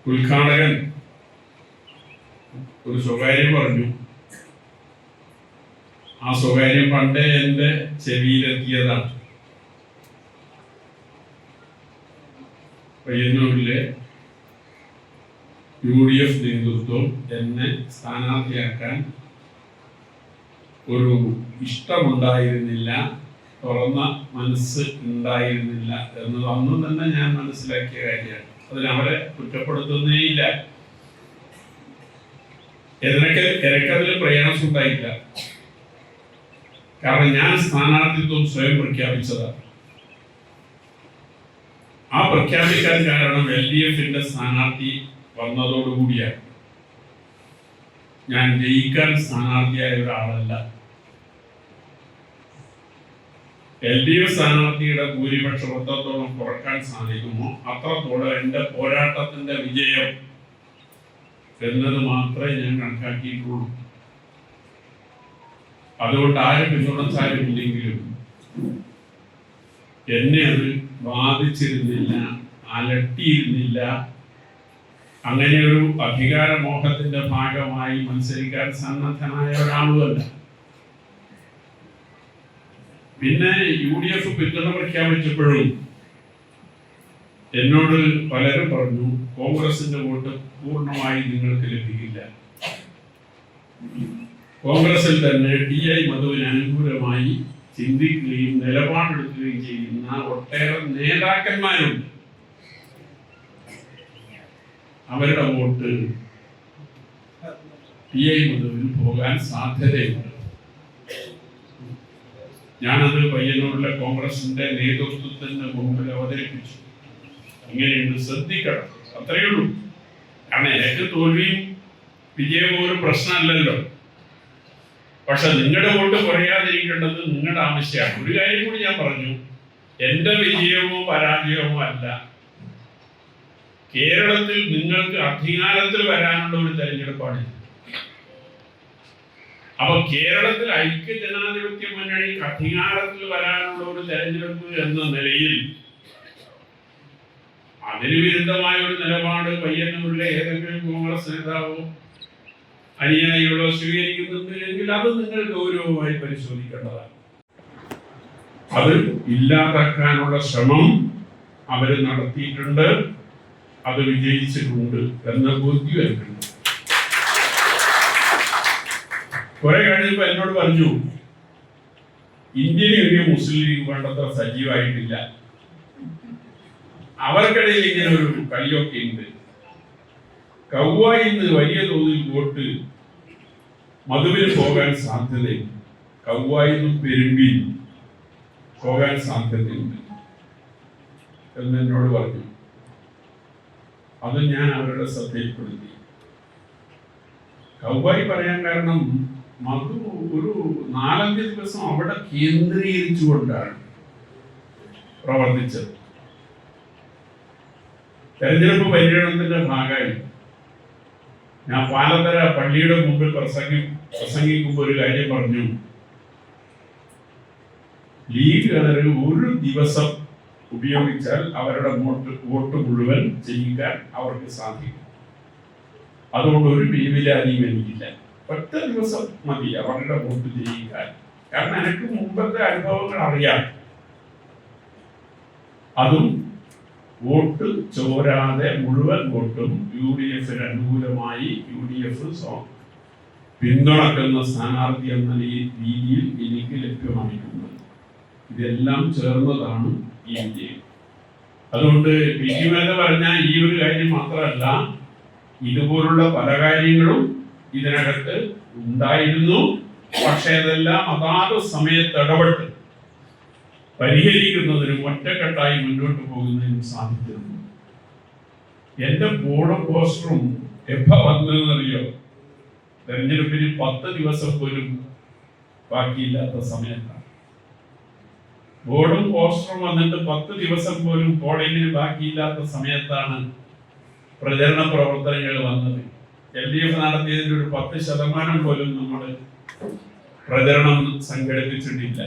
ഉദ്ഘാടകൻ ഒരു സ്വകാര്യം പറഞ്ഞു. ആ സ്വകാര്യം പണ്ടേ എൻ്റെ ചെവിയിലെത്തിയതാണ്. പയ്യന്നൂരിലെ UDF നേതൃത്വം എന്നെ സ്ഥാനാർത്ഥിയാക്കാൻ ഒരു ഇഷ്ടമുണ്ടായിരുന്നില്ല, തുറന്ന മനസ്സ് ഉണ്ടായിരുന്നില്ല എന്നത് അന്ന് തന്നെ ഞാൻ മനസ്സിലാക്കിയ കാര്യമാണ്. അതിനവരെ കുറ്റപ്പെടുത്തുന്നേയില്ല. എനിക്കതിൽ പ്രയാസം ഉണ്ടായില്ല. കാരണം ഞാൻ സ്ഥാനാർത്ഥിത്വം സ്വയം പ്രഖ്യാപിച്ചതാണ്. ആ പ്രഖ്യാപിക്കാൻ കാരണം LDF-ന്റെ സ്ഥാനാർത്ഥി വന്നതോടുകൂടിയാണ്. ഞാൻ ജയിക്കാൻ സ്ഥാനാർത്ഥിയായ ഒരാളല്ല. LDF സ്ഥാനാർത്ഥിയുടെ ഭൂരിപക്ഷം എത്രത്തോളം കുറക്കാൻ സാധിക്കുമോ അത്രത്തോളം എൻ്റെ പോരാട്ടത്തിന്റെ വിജയം എന്നത് മാത്രമേ ഞാൻ കണക്കാക്കിയിട്ടുള്ളൂ. അതുകൊണ്ട് ആരും പിന്തുണച്ചാലും ഇല്ലെങ്കിലും എന്നെ അത് ബാധിച്ചിരുന്നില്ല, അലട്ടിയിരുന്നില്ല. അങ്ങനെ ഒരു അധികാരമോഹത്തിന്റെ ഭാഗമായി മത്സരിക്കാൻ സന്നദ്ധനായ ഒരാളുമല്ല. പിന്നെ UDF പിന്തുണ പ്രഖ്യാപിച്ചപ്പോഴും എന്നോട് പലരും പറഞ്ഞു, കോൺഗ്രസിന്റെ വോട്ട് പൂർണ്ണമായി നിങ്ങൾക്ക് ലഭിക്കില്ല. കോൺഗ്രസിൽ തന്നെ TI മധുവിന് അനുകൂലമായി ചിന്തിക്കുകയും നിലപാടെടുക്കുകയും ചെയ്യുന്ന ഒട്ടേറെ നേതാക്കന്മാരുണ്ട്. അവരുടെ വോട്ട് TI മധുവിന് പോകാൻ സാധ്യതയുണ്ട്. ഞാനത് പയ്യന്നൂരിലെ കോൺഗ്രസിന്റെ നേതൃത്വത്തിന് മുമ്പിൽ അവതരിപ്പിച്ചു. ഇങ്ങനെയുണ്ട്, ശ്രദ്ധിക്കണം, അത്രയേ ഉള്ളൂ. കാരണം എനിക്ക് തോൽവിയും വിജയവും ഒരു പ്രശ്നമല്ലല്ലോ. പക്ഷെ നിങ്ങളുടെ വോട്ട് കുറയാതിരിക്കേണ്ടത് നിങ്ങളുടെ ആവശ്യമാണ്. ഒരു കാര്യം കൂടി ഞാൻ പറഞ്ഞു, എന്റെ വിജയമോ പരാജയമോ അല്ല, കേരളത്തിൽ നിങ്ങൾക്ക് അധികാരത്തിൽ വരാനുള്ള ഒരു തെരഞ്ഞെടുപ്പാണ്. അപ്പൊ കേരളത്തിൽ ഐക്യ ജനാധിപത്യ മുന്നണിക്ക് അധികാരത്തിൽ വരാനുള്ള ഒരു തെരഞ്ഞെടുപ്പ് എന്ന നിലയിൽ അതിന് വിരുദ്ധമായ ഒരു നിലപാട് പയ്യന്നൂരിലെ ഏതെങ്കിലും കോൺഗ്രസ് നേതാവോ അനുയായികളോ സ്വീകരിക്കുന്നുണ്ട് എങ്കിൽ അത് നിങ്ങൾ ഗൗരവമായി പരിശോധിക്കേണ്ടതാണ്. അത് ഇല്ലാതാക്കാനുള്ള ശ്രമം അവർ നടത്തിയിട്ടുണ്ട്, അത് വിജയിച്ചിട്ടുണ്ട് എന്ന ബോധ്യം എനിക്കുണ്ട്. കുറെ കഴിഞ്ഞപ്പോ എന്നോട് പറഞ്ഞു, ഇന്ത്യൻ യൂണിയൻ മുസ്ലിം ലീഗ് വേണ്ടത്ര സജീവമായിട്ടില്ല, അവർക്കിടയിൽ ഇങ്ങനെ ഒരു കളിയൊക്കെ ഉണ്ട്. കൗവായിന്ന് വലിയ തോതിൽ വോട്ട് മധുവിന് പോകാൻ സാധ്യതയുണ്ട്, കൗവായിന്നും പെരുമ്പിൽ പോകാൻ സാധ്യതയുണ്ട് എന്ന് എന്നോട് പറഞ്ഞു. അത് ഞാൻ അവരുടെ ശ്രദ്ധയിൽപ്പെടുത്തി. കൗവായി പറയാൻ കാരണം മധു ഒരു 4-5 ദിവസം അവിടെ കേന്ദ്രീകരിച്ചുകൊണ്ടാണ് പ്രവർത്തിച്ചത്. തെരഞ്ഞെടുപ്പ് പര്യടനത്തിന്റെ ഭാഗമായി ഞാൻ പാലത്തറ പള്ളിയുടെ മുമ്പിൽ പ്രസംഗിക്കുമ്പോൾ ഒരു കാര്യം പറഞ്ഞു, ലീഗുകാർ ഒരു ദിവസം ഉപയോഗിച്ചാൽ അവരുടെ വോട്ട് മുഴുവൻ ചെയ്യിക്കാൻ അവർക്ക് സാധിക്കും. അതുകൊണ്ട് ഒരു പിരിവിലാതിയും എനിക്കില്ല, ഒറ്റ ദിവസം മതി അവരുടെ വോട്ട് ചെയ്യിക്കാൻ. കാരണം എനിക്ക് മുമ്പത്തെ അനുഭവങ്ങൾ അറിയാം. അതും വോട്ട് ചോരാതെ മുഴുവൻ വോട്ടും UDF-ന് അനുകൂലമായി UDF പിന്തുണക്കുന്ന സ്ഥാനാർത്ഥി എന്ന രീതിയിൽ എനിക്ക് ലഭ്യമായിട്ടുണ്ട്. ഇതെല്ലാം ചേർന്നതാണ് ഈ വിജയം. അതുകൊണ്ട് വിജയം പറഞ്ഞാൽ ഈ ഒരു കാര്യം മാത്രമല്ല, ഇതുപോലുള്ള പല കാര്യങ്ങളും ഇതിനകത്ത് ഉണ്ടായിരുന്നു. പക്ഷെ അതെല്ലാം അതാത് സമയത്ത് ഇടപെട്ട് പരിഹരിക്കുന്നതിനും ഒറ്റക്കെട്ടായി മുന്നോട്ട് പോകുന്നതിനും സാധിച്ചിരുന്നു. എന്റെ ബോർഡും പോസ്റ്ററും എപ്പ വന്നതെന്നറിയോ? തെരഞ്ഞെടുപ്പിന് 10 ദിവസം പോലും ബാക്കിയില്ലാത്ത സമയത്താണ്. ബോർഡും പോസ്റ്ററും വന്നിട്ട് 10 ദിവസം പോലും പോളിംഗിന് ബാക്കിയില്ലാത്ത സമയത്താണ് പ്രചരണ പ്രവർത്തനങ്ങൾ വന്നത്. LDF നടത്തിയതിന്റെ ഒരു 10% പോലും നമ്മൾ പ്രചരണം സംഘടിപ്പിച്ചിട്ടില്ല.